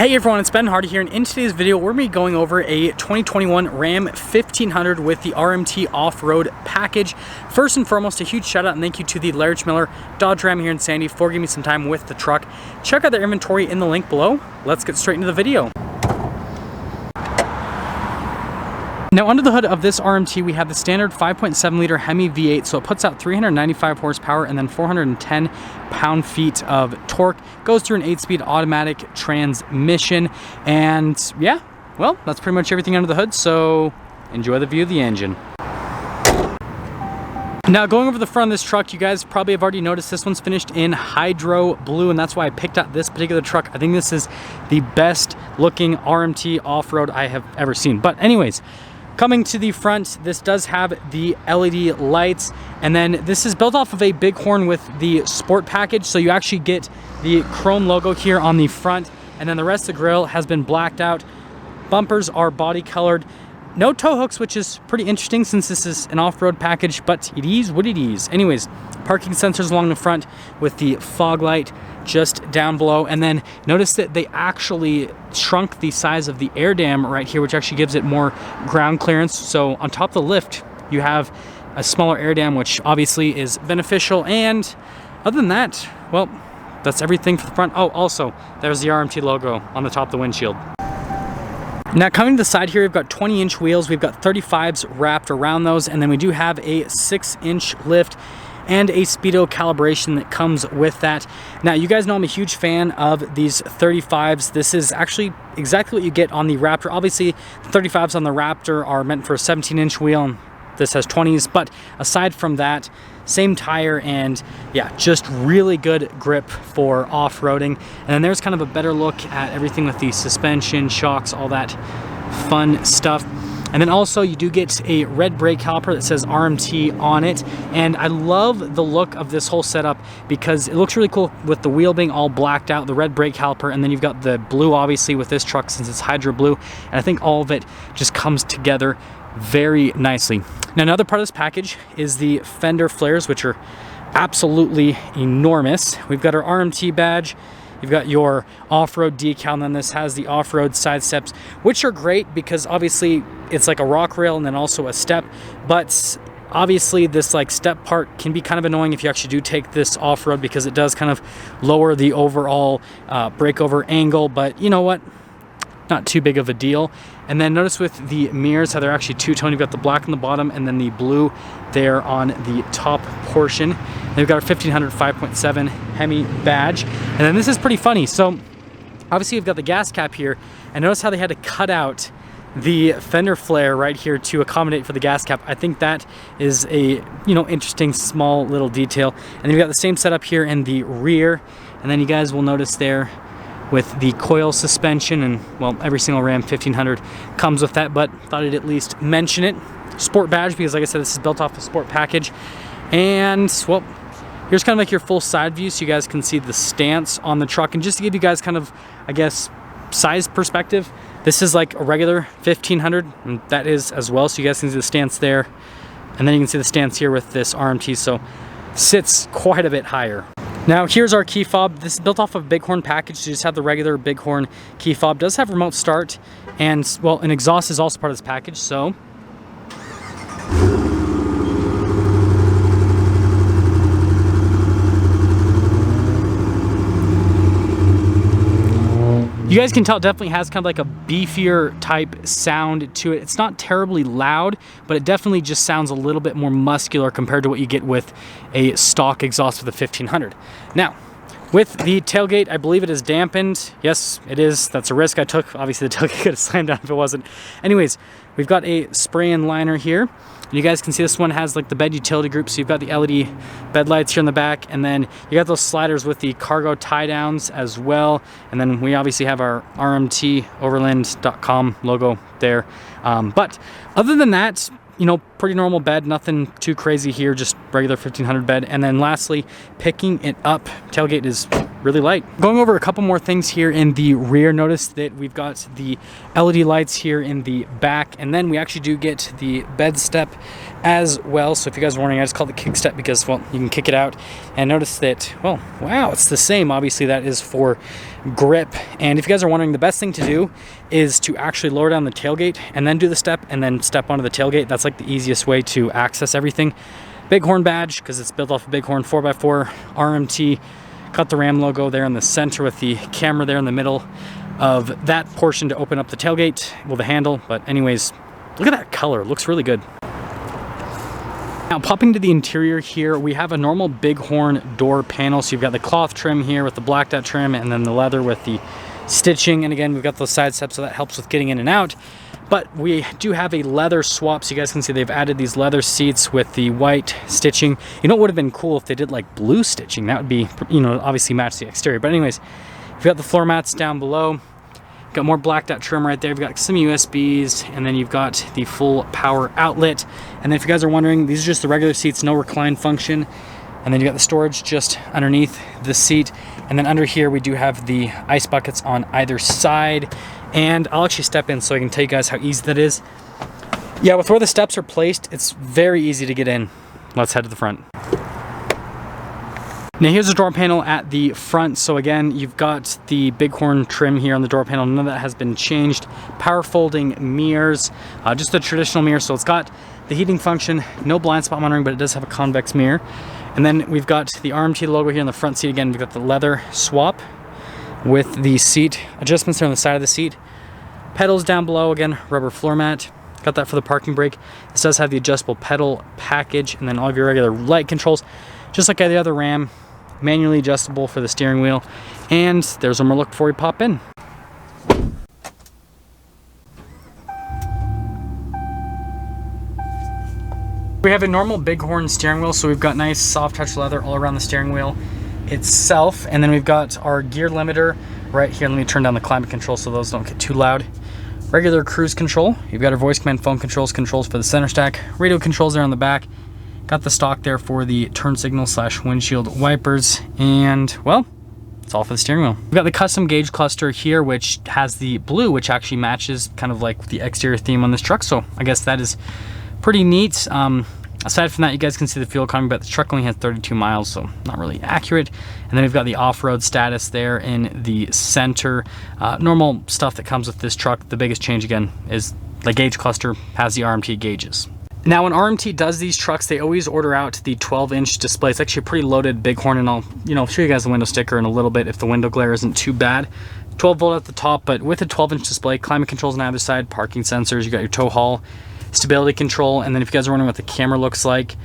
Hey everyone, it's Ben Hardy here, and in today's video we're going to be going over a 2021 Ram 1500 with the RMT Off-Road package. First and foremost, a huge shout out and thank you to the Laramie Miller Dodge Ram here in Sandy for giving me some time with the truck. Check out their inventory in the link below. Let's get straight into the video. Now under the hood of this RMT we have the standard 5.7 liter Hemi V8, so it puts out 395 horsepower and then 410 pound-feet of torque. Goes through an 8-speed automatic transmission, and yeah, well, that's pretty much everything under the hood, so enjoy the view of the engine. Now going over the front of this truck, you guys probably have already noticed this one's finished in hydro blue, and that's why I picked out this particular truck. I think this is the best looking RMT off-road I have ever seen. But anyways, coming to the front, this does have the LED lights, and then this is built off of a Bighorn with the sport package, so you actually get the chrome logo here on the front, and then the rest of the grille has been blacked out. Bumpers are body colored. No tow hooks, which is pretty interesting since this is an off-road package, but it is what it is. Anyways, parking sensors along the front with the fog light just down below, and then notice that they actually shrunk the size of the air dam right here, which actually gives it more ground clearance. So on top of the lift you have a smaller air dam, which obviously is beneficial. And other than that, well, that's everything for the front. Oh, also there's the RMT logo on the top of the windshield. Now coming to the side here, we've got 20-inch wheels, we've got 35s wrapped around those, and then we do have a 6-inch lift and a speedo calibration that comes with that. Now you guys know I'm a huge fan of these 35s. This is actually exactly what you get on the Raptor. Obviously the 35s on the Raptor are meant for a 17-inch wheel, and this has 20s, but aside from that, same tire, and yeah, just really good grip for off-roading. And then there's kind of a better look at everything with the suspension, shocks, all that fun stuff. And then also you do get a red brake caliper that says RMT on it, and I love the look of this whole setup because it looks really cool with the wheel being all blacked out, the red brake caliper, and then you've got the blue obviously with this truck since it's hydro blue, and I think all of it just comes together very nicely. Now another part of this package is the fender flares, which are absolutely enormous. We've got our RMT badge, you've got your off-road decal, and then this has the off-road side steps, which are great because obviously it's like a rock rail and then also a step, but obviously this like step part can be kind of annoying if you actually do take this off-road because it does kind of lower the overall breakover angle, but you know what? Not too big of a deal. And then notice with the mirrors how they're actually two-tone. You've got the black on the bottom and then the blue there on the top portion. And we've got our 1500 5.7 Hemi badge. And then this is pretty funny. So obviously you've got the gas cap here, and notice how they had to cut out the fender flare right here to accommodate for the gas cap. I think that is a, you know, interesting small little detail. And then you've got the same setup here in the rear, and then you guys will notice there with the coil suspension, and well, every single Ram 1500 comes with that, but thought I'd at least mention it. Sport badge, because like I said, this is built off the sport package. And well, here's kind of like your full side view so you guys can see the stance on the truck. And just to give you guys kind of, I guess, size perspective, this is like a regular 1500, and that is as well, so you guys can see the stance there, and then you can see the stance here with this RMT, so sits quite a bit higher. Now here's our key fob. This is built off of Bighorn package, so you just have the regular Bighorn key fob. Does have remote start, and well, an exhaust is also part of this package, so you guys can tell it definitely has kind of like a beefier type sound to it. It's not terribly loud, but it definitely just sounds a little bit more muscular compared to what you get with a stock exhaust with a 1500. Now, with the tailgate, I believe it is dampened. Yes, it is. That's a risk I took. Obviously, the tailgate could have slammed down if it wasn't. Anyways, we've got a spray-in liner here. You guys can see this one has like the bed utility group, so you've got the LED bed lights here in the back, and then you got those sliders with the cargo tie downs as well. And then we obviously have our rmtoverland.com logo there. But other than that, you know, pretty normal bed, nothing too crazy here, just regular 1500 bed. And then lastly, picking it up, tailgate is really light. Going over a couple more things here in the rear, notice that we've got the LED lights here in the back, and then we actually do get the bed step as well. So if you guys are wondering, I just call it the kick step because, well, you can kick it out. And notice that, well, wow, it's the same. Obviously that is for grip. And if you guys are wondering, the best thing to do is to actually lower down the tailgate and then do the step and then step onto the tailgate. That's like the easiest way to access everything. Bighorn badge, because it's built off a Bighorn 4x4 RMT. Got the Ram logo there in the center with the camera there in the middle of that portion to open up the tailgate, well, the handle. But anyways, look at that color, it looks really good. Now popping to the interior here, we have a normal Bighorn door panel. So you've got the cloth trim here with the blacked out trim, and then the leather with the stitching. And again, we've got those side steps, so that helps with getting in and out. But we do have a leather swap, so you guys can see they've added these leather seats with the white stitching. You know what would have been cool if they did like blue stitching? That would be, you know, obviously match the exterior. But anyways, we've got the floor mats down below. Got more blacked out trim right there. We've got some USBs, and then you've got the full power outlet. And then if you guys are wondering, these are just the regular seats, no recline function. And then you got the storage just underneath the seat. And then under here, we do have the ice buckets on either side. And I'll actually step in so I can tell you guys how easy that is. Yeah, with where the steps are placed, it's very easy to get in. Let's head to the front. Now here's the door panel at the front. So again, you've got the Bighorn trim here on the door panel. None of that has been changed. Power folding mirrors, just a traditional mirror. So it's got the heating function, no blind spot monitoring, but it does have a convex mirror. And then we've got the RMT logo here on the front seat. Again, we've got the leather swap with the seat adjustments there on the side of the seat. Pedals down below, again, rubber floor mat. Got that for the parking brake. This does have the adjustable pedal package, and then all of your regular light controls, just like the other Ram, manually adjustable for the steering wheel. And there's one more look before we pop in. We have a normal Bighorn steering wheel, so we've got nice soft touch leather all around the steering wheel itself, and then we've got our gear limiter right here. Let me turn down the climate control so those don't get too loud. Regular cruise control. You've got our voice command, phone controls for the center stack, radio controls there on the back. Got the stock there for the turn signal / windshield wipers, and well, it's all for the steering wheel. We've got the custom gauge cluster here, which has the blue, which actually matches kind of like the exterior theme on this truck, so I guess that is pretty neat. Aside from that, you guys can see the fuel economy, but the truck only has 32 miles, so not really accurate. And then we've got the off-road status there in the center. Normal stuff that comes with this truck. The biggest change, again, is the gauge cluster has the RMT gauges. Now, when RMT does these trucks, they always order out the 12-inch display. It's actually a pretty loaded Bighorn, and I'll show you guys the window sticker in a little bit if the window glare isn't too bad. 12 volt at the top, but with a 12-inch display, climate controls on either side, parking sensors, you got your tow haul, stability control. And then if you guys are wondering what the camera looks like,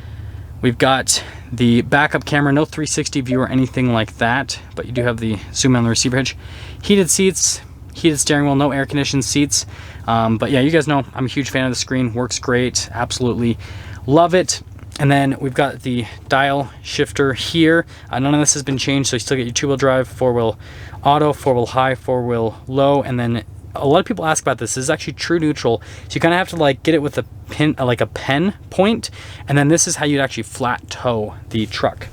we've got the backup camera, no 360 view or anything like that, but you do have the zoom in on the receiver hitch. Heated seats, heated steering wheel, no air conditioned seats. But yeah, you guys know I'm a huge fan of the screen, works great, absolutely love it. And then we've got the dial shifter here. None of this has been changed, so you still get your 2-wheel drive, 4-wheel auto, 4-wheel high, 4-wheel low, and then a lot of people ask about this. This is actually true neutral, so you kind of have to like get it with a pin, like a pen point, and then this is how you'd actually flat tow the truck.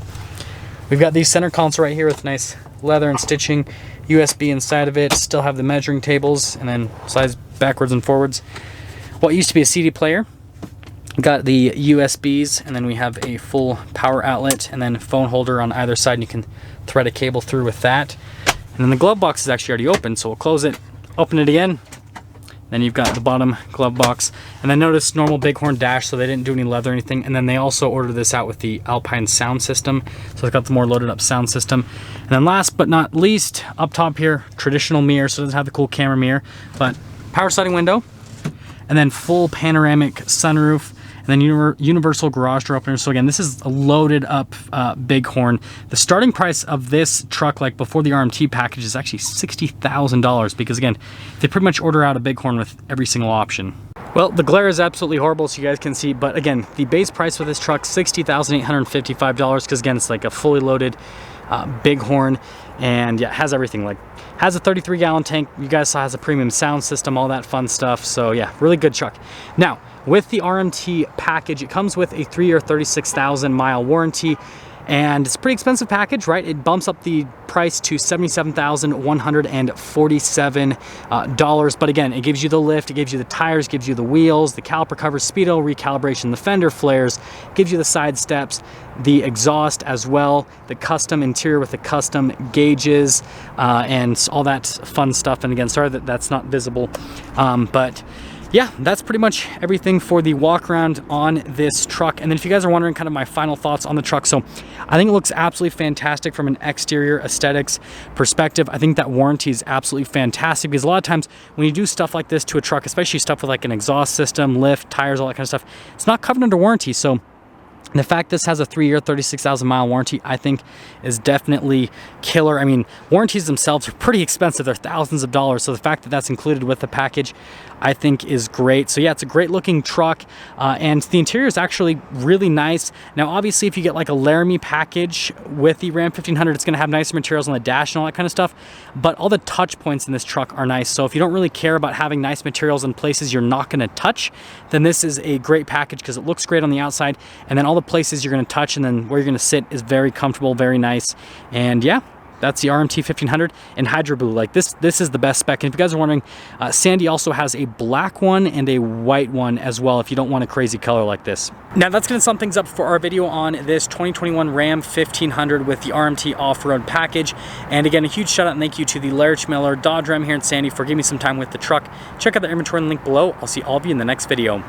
We've got the center console right here with nice leather and stitching, USB inside of it. Still have the measuring tables, and then slides backwards and forwards. What used to be a CD player, got the USBs, and then we have a full power outlet and then phone holder on either side, and you can thread a cable through with that. And then the glove box is actually already open, so we'll close it, open it again. Then you've got the bottom glove box, and then notice normal Bighorn dash, so they didn't do any leather or anything. And then they also ordered this out with the Alpine sound system, so it's got the more loaded up sound system. And then last but not least, up top here, traditional mirror, so it doesn't have the cool camera mirror, but power sliding window, and then full panoramic sunroof, and then universal garage door opener. So again, this is a loaded up Bighorn. The starting price of this truck, like before the RMT package, is actually $60,000, because again, they pretty much order out a Bighorn with every single option. Well, the glare is absolutely horrible, so you guys can see, but again, the base price for this truck, $60,855, because again, it's like a fully loaded Bighorn, and yeah, it has everything. Like, has a 33-gallon tank. You guys saw, has a premium sound system, all that fun stuff. So yeah, really good truck. Now, with the RMT package, it comes with a 3-year, 36,000-mile warranty. And it's a pretty expensive package, right? It bumps up the price to $77,147. But again, it gives you the lift, it gives you the tires, gives you the wheels, the caliper covers, speedo, recalibration, the fender flares, gives you the side steps, the exhaust as well, the custom interior with the custom gauges, and all that fun stuff. And again, sorry that that's not visible, but yeah, that's pretty much everything for the walk around on this truck. And then if you guys are wondering kind of my final thoughts on the truck, so I think it looks absolutely fantastic from an exterior aesthetics perspective. I think that warranty is absolutely fantastic, because a lot of times when you do stuff like this to a truck, especially stuff with like an exhaust system, lift, tires, all that kind of stuff, it's not covered under warranty. So the fact this has a 3-year, 36,000 mile warranty, I think is definitely killer. I mean, warranties themselves are pretty expensive. They're thousands of dollars. So the fact that that's included with the package, I think is great. So yeah, it's a great looking truck, and the interior is actually really nice. Now, obviously, if you get like a Laramie package with the Ram 1500, it's gonna have nicer materials on the dash and all that kind of stuff, but all the touch points in this truck are nice. So if you don't really care about having nice materials in places you're not gonna touch, then this is a great package, because it looks great on the outside, and then all the places you're gonna touch and then where you're gonna sit is very comfortable, very nice. And yeah, that's the RMT 1500 in Hydro Blue. Like this is the best spec. And if you guys are wondering, Sandy also has a black one and a white one as well, if you don't want a crazy color like this. Now that's gonna sum things up for our video on this 2021 Ram 1500 with the RMT Off-Road package. And again, a huge shout out and thank you to the Larry Miller Dodge Ram here in Sandy for giving me some time with the truck. Check out the inventory link below. I'll see all of you in the next video.